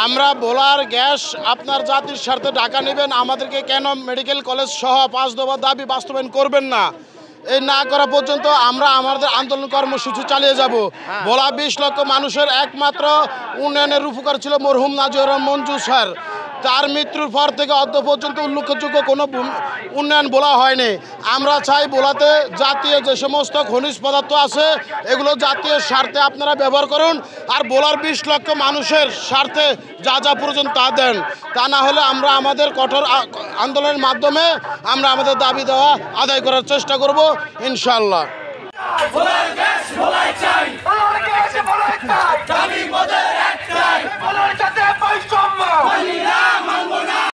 আমরা ভোলার গ্যাস আপনার জাতির স্বার্থে ঢাকা নেবেন, আমাদেরকে কেন মেডিকেল কলেজ সহ 5 দফা দাবি বাস্তবায়ন করবেন না, এই না করা পর্যন্ত আমরা আমাদের আন্দোলন কর্মসূচি চালিয়ে যাব। ভোলা 20 লক্ষ মানুষের একমাত্র উন্নয়নের রূপকার ছিল মরহুম নাজির মঞ্জু স্যার। তার মৃত্যুর পর থেকে অদ্য পর্যন্ত উল্লেখযোগ্য কোনো উন্নয়ন বলা হয়নি। আমরা চাই ভোলাতে জাতীয় যে সমস্ত খনিজ পদার্থ আছে এগুলো জাতীয় স্বার্থে আপনারা ব্যবহার করুন, আর ভোলার 20 লক্ষ মানুষের স্বার্থে যা যা প্রয়োজন তা দেন। তা না হলে আমরা আমাদের কঠোর আন্দোলনের মাধ্যমে আমরা আমাদের দাবি দেওয়া আদায় করার চেষ্টা করব ইনশাআল্লাহ।